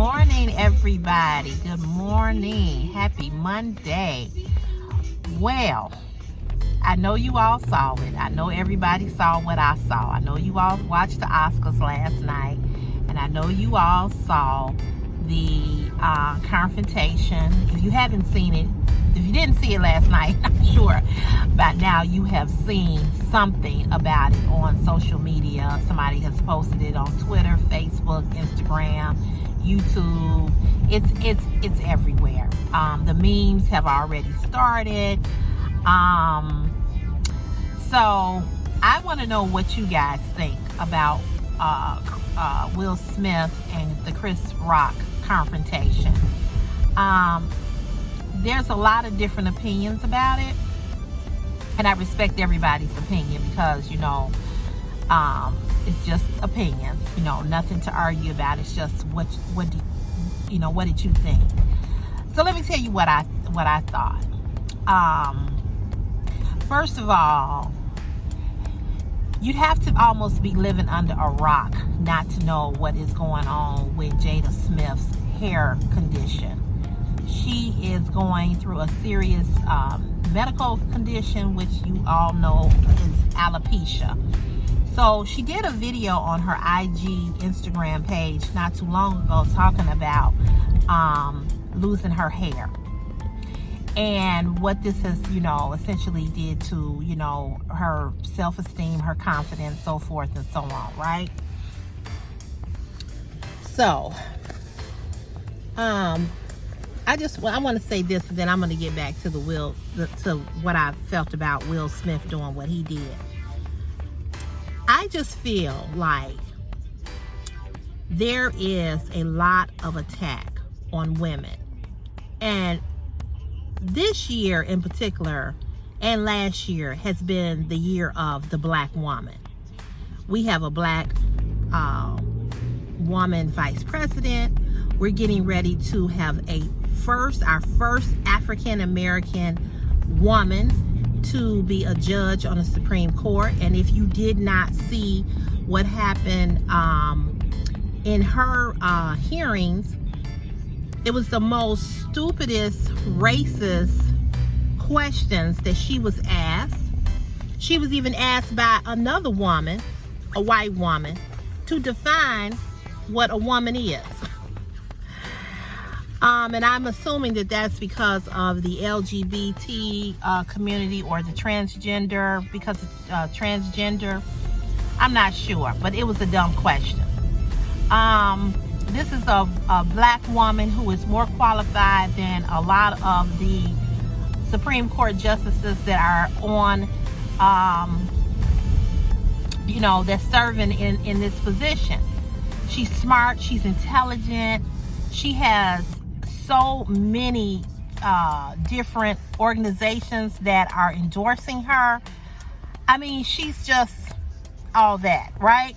morning, everybody. Good morning. Happy Monday. Well, I know you all saw it. I know everybody saw what I saw. I know you all watched the Oscars last night, and I know you all saw the confrontation. If you haven't seen it, if you didn't see it last night, I'm sure by now you have seen something about it on social media. Somebody has posted it on Twitter, Facebook, Instagram, YouTube. It's everywhere. The memes have already started. So I want to know what you guys think about Will Smith and the Chris Rock confrontation. There's a lot of different opinions about it, and I respect everybody's opinion because, it's just opinions, nothing to argue about. It's just what did you think? So let me tell you what I thought. First of all, you'd have to almost be living under a rock not to know what is going on with Jada Smith's hair condition. She is going through a serious medical condition, which you all know is alopecia. So she did a video on her IG Instagram page not too long ago talking about losing her hair and what this has, essentially did to, her self-esteem, her confidence, so forth and so on, right? So, I want to say this, and then I'm going to get back to to what I felt about Will Smith doing what he did. I just feel like there is a lot of attack on women, and this year in particular, and last year, has been the year of the black woman. We have a black woman vice president. We're getting ready to have our first African American woman to be a judge on the Supreme Court. And if you did not see what happened in her hearings, it was the most stupidest, racist questions that she was asked. She was even asked by another woman, a white woman, to define what a woman is. And I'm assuming that that's because of the LGBT community or the transgender, because of transgender. I'm not sure, but it was a dumb question. This is a black woman who is more qualified than a lot of the Supreme Court justices that are on, that's serving in this position. She's smart, she's intelligent, she has so many different organizations that are endorsing her. I mean, she's just all that, right?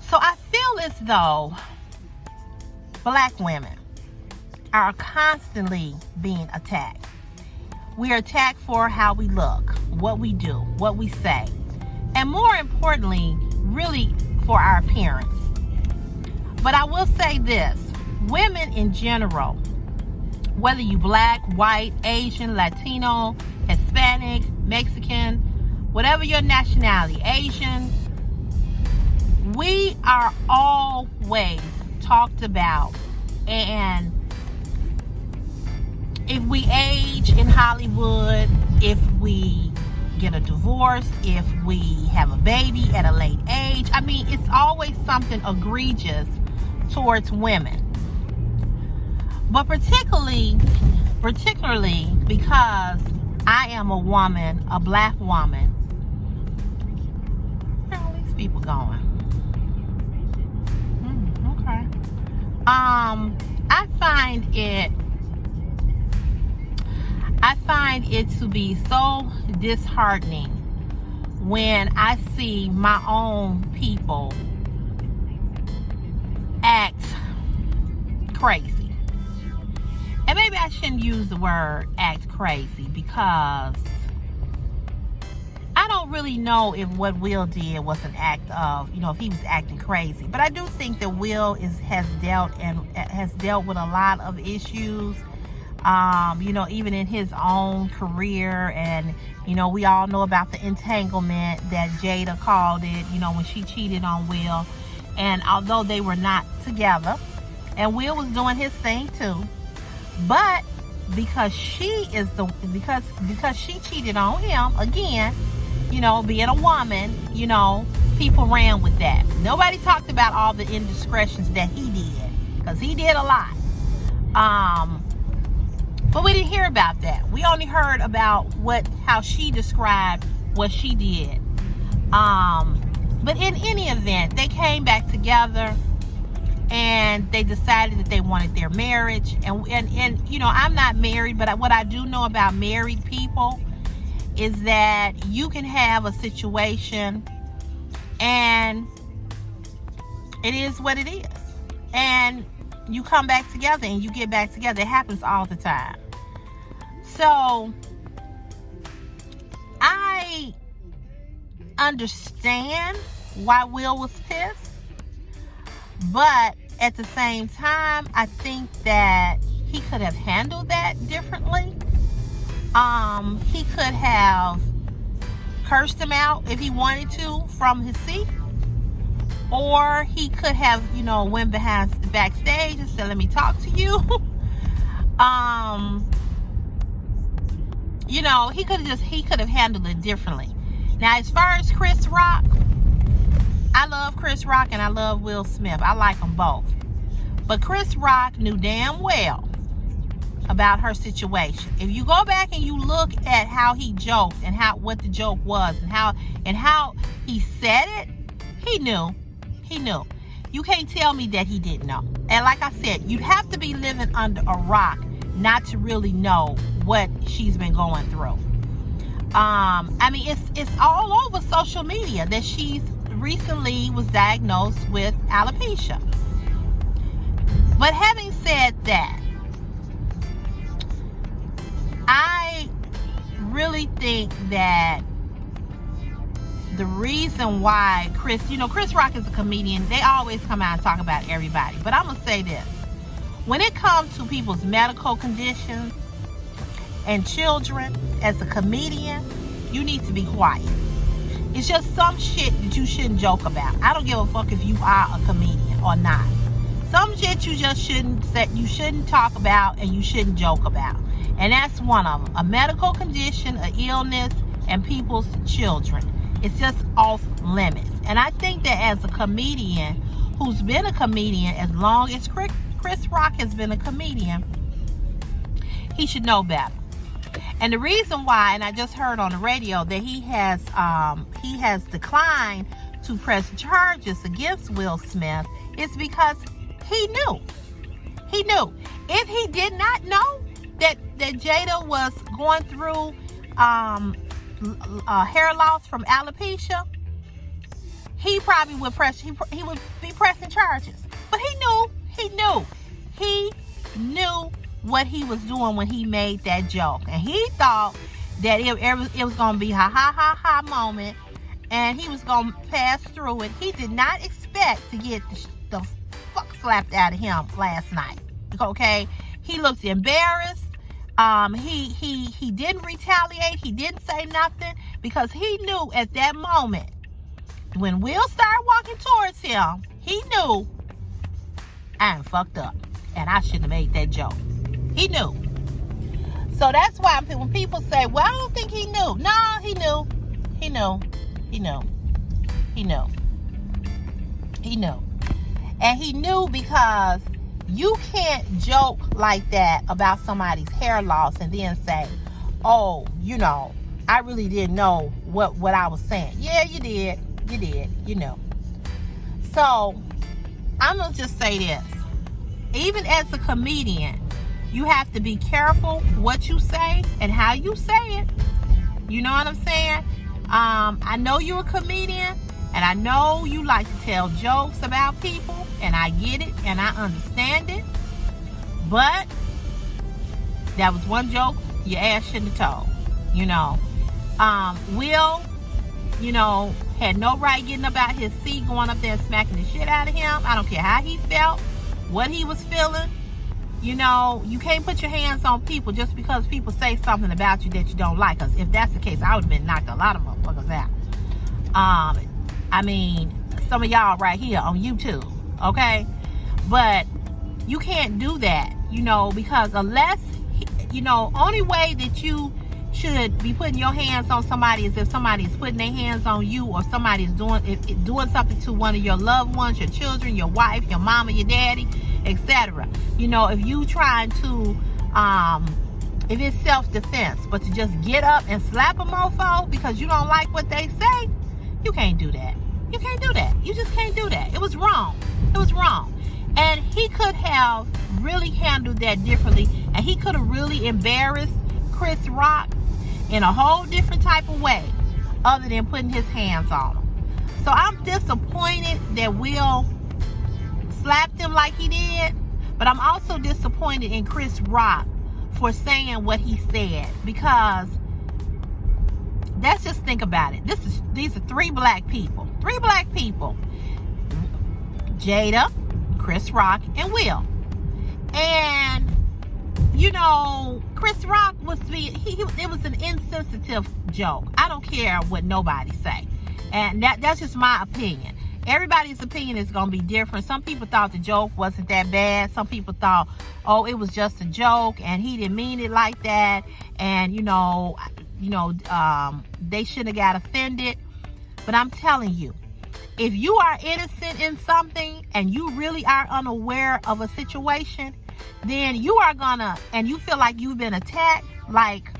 So I feel as though black women are constantly being attacked. We are attacked for how we look, what we do, what we say, and more importantly, really for our appearance. But I will say this, women in general, whether you black, white, Asian, Latino, Hispanic, Mexican, whatever your nationality, Asian, we are always talked about. And if we age in Hollywood, if we get a divorce, if we have a baby at a late age, I mean, it's always something egregious towards women. But particularly because I am a woman, a black woman. Where are all these people going? Okay. I find it to be so disheartening when I see my own people act crazy. And maybe I shouldn't use the word act crazy, because I don't don't really know if what Will did was an act of, if he was acting crazy. But I do think that Will has dealt with a lot of issues, even in his own career. And, we all know about the entanglement that Jada called it, when she cheated on Will. And although they were not together, and Will was doing his thing too, but because she cheated on him again, being a woman, people ran with that. Nobody talked about all the indiscretions that he did, because he did a lot. But we didn't hear about that. We only heard about how she described what she did. But in any event, they came back together, and they decided that they wanted their marriage. And I'm not married, but what I do know about married people is that you can have a situation and it is what it is. And you come back together and you get back together. It happens all the time. So I understand why Will was pissed, but at the same time, I think that he could have handled that differently. He could have cursed him out if he wanted to from his seat, or he could have, went backstage and said, "Let me talk to you." He could have handled it differently. Now, as far as Chris Rock, I love Chris Rock and I love Will Smith. I like them both. But Chris Rock knew damn well about her situation. If you go back and you look at how he joked and what the joke was and how he said it, he knew. You can't tell me that he didn't know. And like I said, you'd have to be living under a rock not to really know what she's been going through. It's all over social media that she's recently was diagnosed with alopecia. But having said that, I really think that the reason why Chris Rock is a comedian, they always come out and talk about everybody. But I'm going to say this. When it comes to people's medical conditions and children, as a comedian, you need to be quiet. It's just some shit that you shouldn't joke about. I don't give a fuck if you are a comedian or not. Some shit you just shouldn't talk about and you shouldn't joke about. And that's one of them. A medical condition, an illness, and people's children. It's just off limits. And I think that as a comedian who's been a comedian as long as Chris Rock has been a comedian, he should know better. And the reason why, and I just heard on the radio that he has declined to press charges against Will Smith, is because he knew. If he did not know that Jada was going through hair loss from alopecia, he probably would he would be pressing charges. But he knew what he was doing when he made that joke, and he thought that it was gonna be a ha moment, and he was gonna pass through it. He did not expect to get the fuck slapped out of him last night. Okay, he looked embarrassed. He didn't retaliate. He didn't say nothing, because he knew at that moment when Will started walking towards him, he knew I am fucked up and I shouldn't have made that joke. He knew. So that's why when people say, "Well, I don't think he knew," no, he knew. And he knew because you can't joke like that about somebody's hair loss and then say, "Oh, I really didn't know what I was saying." Yeah, you did. So I'm going to just say this. Even as a comedian, you have to be careful what you say and how you say it. You know what I'm saying? I know you're a comedian, and I know you like to tell jokes about people, and I get it, and I understand it. But that was one joke your ass shouldn't have told. Will you know, had no right getting up out his seat, going up there and smacking the shit out of him. I don't care how he felt, what he was feeling. You know, you can't put your hands on people just because people say something about you that you don't like. Because if that's the case, I would have been knocked a lot of motherfuckers out. I mean, some of y'all right here on YouTube, okay? But you can't do that, you know, because unless, you know, only way that you should be putting your hands on somebody is if somebody is putting their hands on you, or somebody is doing something to one of your loved ones, your children, your wife, your mama, your daddy, etc. You know, if you trying to, if it's self-defense, but to just get up and slap a mofo because you don't like what they say, you can't do that. You can't do that. You just can't do that. It was wrong. It was wrong. And he could have really handled that differently, and he could have really embarrassed Chris Rock in a whole different type of way other than putting his hands on him. So I'm disappointed that Will slapped him like he did, but I'm also disappointed in Chris Rock for saying what he said, because let's just think about it. These are three black people. Jada, Chris Rock, and Will. And you know, Chris Rock it was an insensitive joke. I don't care what nobody say. And that's just my opinion. Everybody's opinion is going to be different. Some people thought the joke wasn't that bad. Some people thought, oh, it was just a joke and he didn't mean it like that. And, they shouldn't have got offended. But I'm telling you, if you are innocent in something and you really are unaware of a situation, then you are gonna, and you feel like you've been attacked, like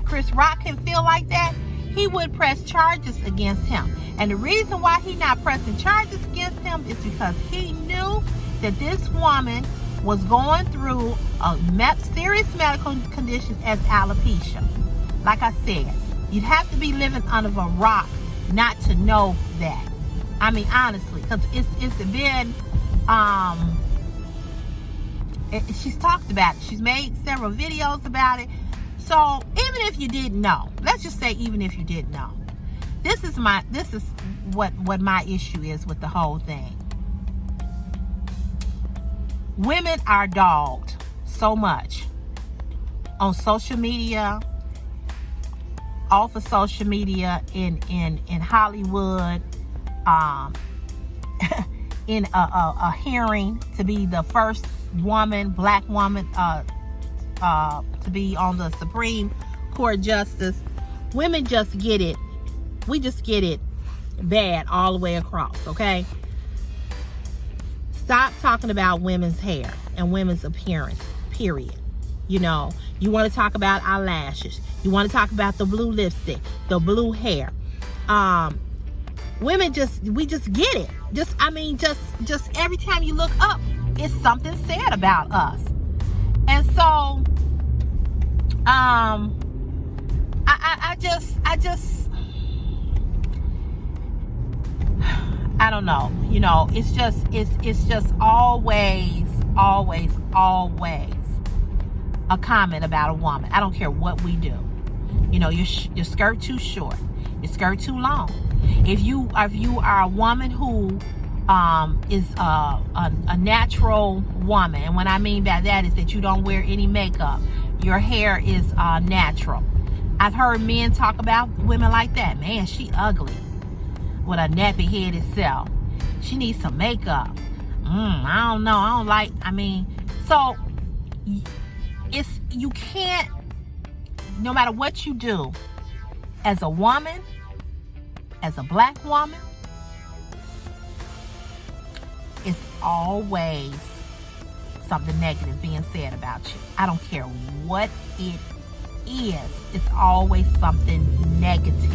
Chris Rock can feel like that, he would press charges against him. And the reason why he's not pressing charges against him is because he knew that this woman was going through a serious medical condition as alopecia. Like I said, you'd have to be living under a rock not to know that. I mean, honestly, because it's been, she's talked about it. She's made several videos about it. So even if you didn't know, let's just say even if you didn't know, this is what my issue is with the whole thing. Women are dogged so much on social media, off of social media, in Hollywood, in a hearing to be the first black woman to be on the Supreme Court justice. Women just get it. We just get it bad all the way across, okay? Stop talking about women's hair and women's appearance, period. You know, you want to talk about eyelashes. You want to talk about the blue lipstick, the blue hair. Women we just get it. Just every time you look up, it's something said about us. And so, I don't know. You know, it's just always a comment about a woman. I don't care what we do. You know, your skirt too short, your skirt too long. If you are a woman who is a natural woman, and what I mean by that is that you don't wear any makeup, your hair is natural. I've heard men talk about women like that. Man, she ugly with a nappy head itself. She needs some makeup. I don't know. I don't like. I mean, so you can't. No matter what you do, as a woman, as a black woman, it's always something negative being said about you. I don't care what it is. It's always something negative.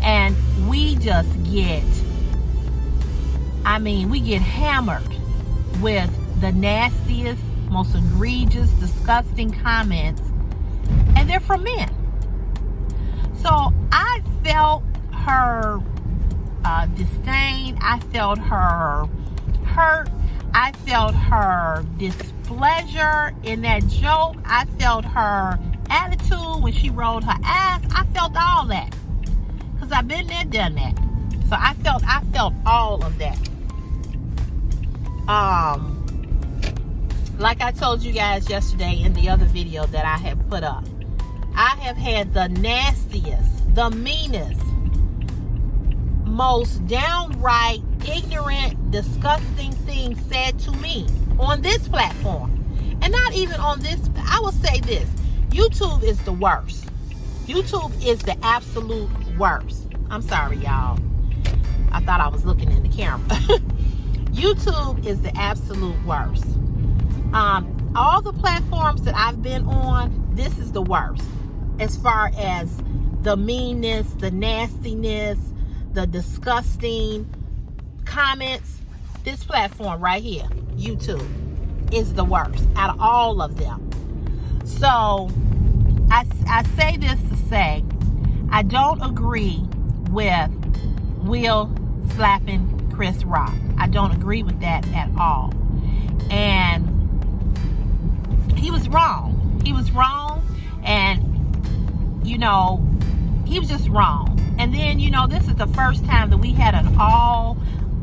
And we just get hammered with the nastiest, most egregious, disgusting comments. And they're from men. So I felt her disdain. I felt her hurt. I felt her displeasure in that joke. I felt her attitude when she rolled her eyes. I felt all that. I've been there, done that. So I felt all of that. Like I told you guys yesterday in the other video that I had put up, I have had the nastiest, the meanest, most downright ignorant, disgusting things said to me on this platform. And not even on this, I will say this, YouTube is the worst. YouTube is the absolute worst. I'm sorry, y'all. I thought I was looking in the camera. YouTube is the absolute worst. All the platforms that I've been on, this is the worst. As far as the meanness, the nastiness, the disgusting comments, this platform right here, YouTube, is the worst out of all of them. So I say this to say, I don't agree with Will slapping Chris Rock. I don't agree with that at all. And he was wrong. He was wrong. And, you know, he was just wrong. And then, you know, this is the first time that we had an all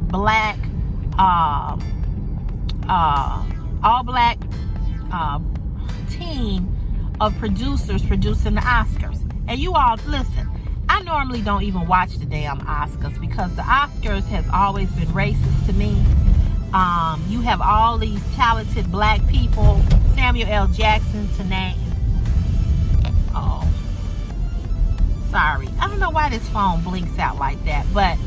black team of producers producing the Oscars. And you all, listen, I normally don't even watch the damn Oscars because the Oscars has always been racist to me. You have all these talented black people, Samuel L. Jackson to name. Oh, sorry. I don't know why this phone blinks out like that, but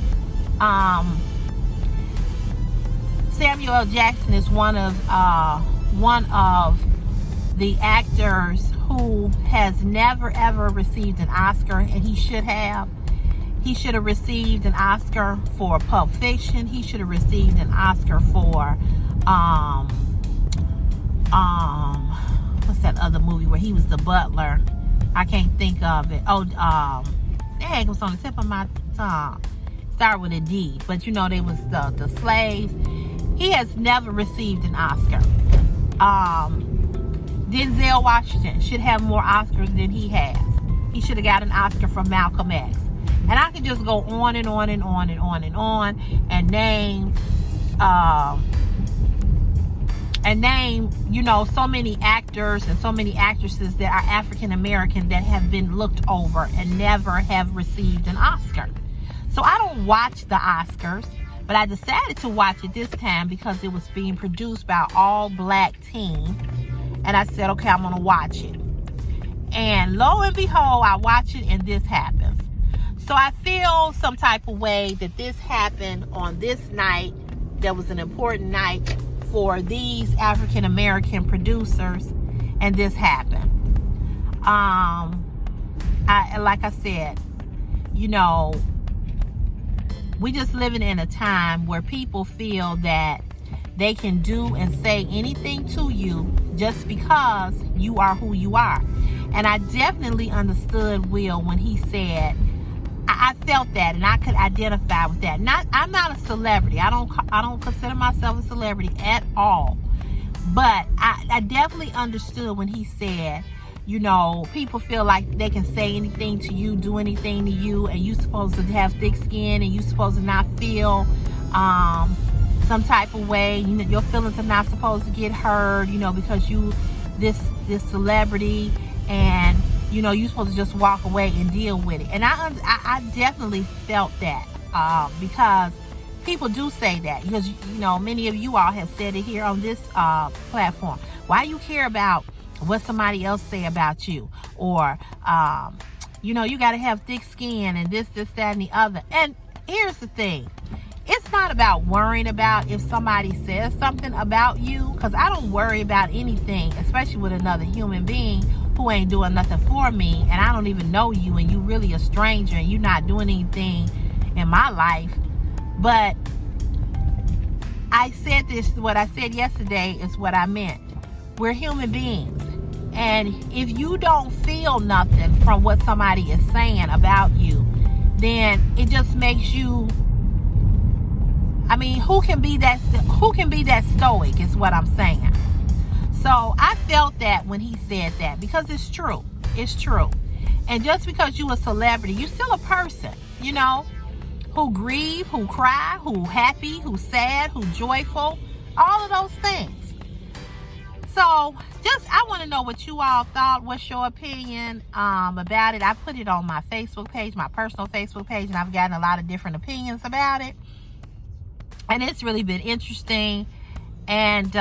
Samuel L. Jackson is one of the actors who has never ever received an Oscar, and he should have. He should have received an Oscar for Pulp Fiction. He should have received an Oscar for what's that other movie where he was the butler? I can't think of it. Oh, dang, it was on the tip of my tongue. Start with a D, but you know they was the slaves. He has never received an Oscar. Denzel Washington should have more Oscars than he has. He should have got an Oscar for Malcolm X. And I could just go on and on and on and on and on and name, you know, so many actors and so many actresses that are African American that have been looked over and never have received an Oscar. So I don't watch the Oscars, but I decided to watch it this time because it was being produced by an all-black team. And I said, okay, I'm going to watch it. And lo and behold, I watch it and this happens. So I feel some type of way that this happened on this night. That was an important night for these African American producers, and this happened. Like I said, you know, we just living in a time where people feel that they can do and say anything to you just because you are who you are. And I definitely understood Will when he said, I felt that, and I could identify with that. I'm not a celebrity. I don't consider myself a celebrity at all. But I definitely understood when he said, you know, people feel like they can say anything to you, do anything to you, and you're supposed to have thick skin, and you're supposed to not feel some type of way. You know, your feelings are not supposed to get hurt, you know, because you this celebrity, and you know, you're supposed to just walk away and deal with it. And I definitely felt that because people do say that, because, you know, many of you all have said it here on this platform. Why do you care about what somebody else say about you? Or, you know, you got to have thick skin and this, that, and the other. And here's the thing. It's not about worrying about if somebody says something about you, because I don't worry about anything, especially with another human being who ain't doing nothing for me, and I don't even know you, and you really a stranger, and you're not doing anything in my life. But I said this, what I said yesterday is what I meant. We're human beings, and if you don't feel nothing from what somebody is saying about you, then it just makes you, I mean, who can be that stoic is what I'm saying. So I felt that when he said that, because it's true. It's true. And just because you're a celebrity, you're still a person. you know, who grieve, who cry, who happy, who sad, who joyful, all of those things. So I want to know what you all thought. What's your opinion about it? I put it on my Facebook page, my personal Facebook page, and I've gotten a lot of different opinions about it. And it's really been interesting. And,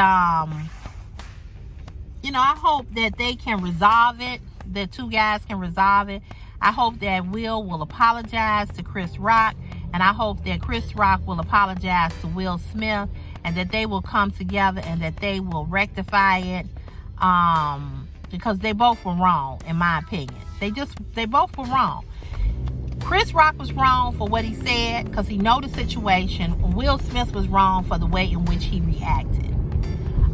you know, I hope that they can resolve it. The two guys can resolve it. I hope that Will apologize to Chris Rock. And I hope that Chris Rock will apologize to Will Smith. And that they will come together and that they will rectify it. Because they both were wrong, in my opinion. They both were wrong. Chris Rock was wrong for what he said because he knew the situation. Will Smith was wrong for the way in which he reacted.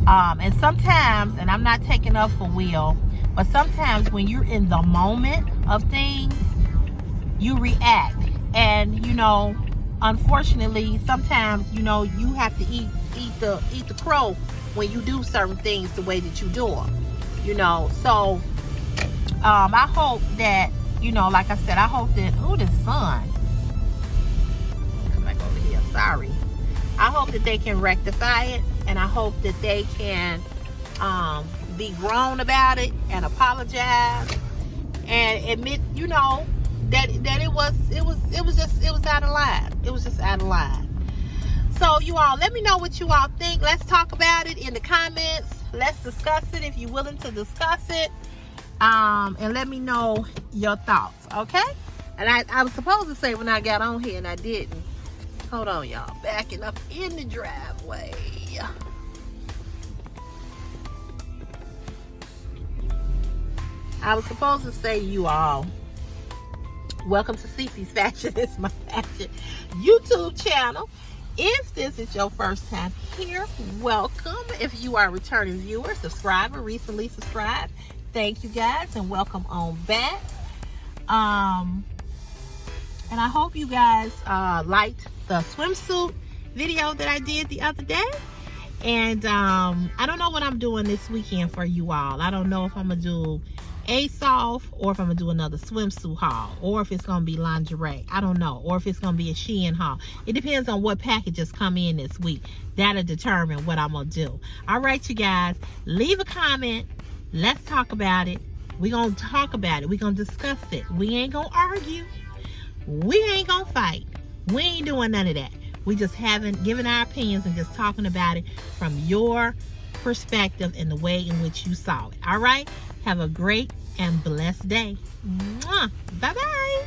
And sometimes, and I'm not taking up for Will, but sometimes when you're in the moment of things, you react. And, you know, unfortunately, sometimes, you know, you have to eat the crow when you do certain things the way that you do them. You know, so I hope that, you know, like I said, I hope that, the sun. Come back over here. Sorry. I hope that they can rectify it, and I hope that they can be grown about it and apologize and admit, you know, that it was out of line. It was just out of line. So you all, let me know what you all think. Let's talk about it in the comments. Let's discuss it if you're willing to discuss it. And let me know your thoughts, okay? And I was supposed to say when I got on here and I didn't. Hold on, y'all. Backing up in the driveway. I was supposed to say to you all, welcome to Cece's Fashion. It's my fashion YouTube channel. If this is your first time here, welcome. If you are a returning viewer, subscriber, recently subscribed, thank you guys and welcome on back. And I hope you guys liked the swimsuit video that I did the other day. And I don't know what I'm doing this weekend for you all. I don't know if I'm gonna do ASOS or if I'm gonna do another swimsuit haul, or if it's gonna be lingerie. I don't know, or if it's gonna be a Shein haul. It depends on what packages come in this week. That'll determine what I'm gonna do. All right, you guys, leave a comment. Let's talk about it. We're gonna talk about it. We're gonna discuss it. We ain't gonna argue. We ain't gonna fight. We ain't doing none of that. We just giving our opinions and just talking about it from your perspective and the way in which you saw it. All right, have a great and blessed day. Bye bye.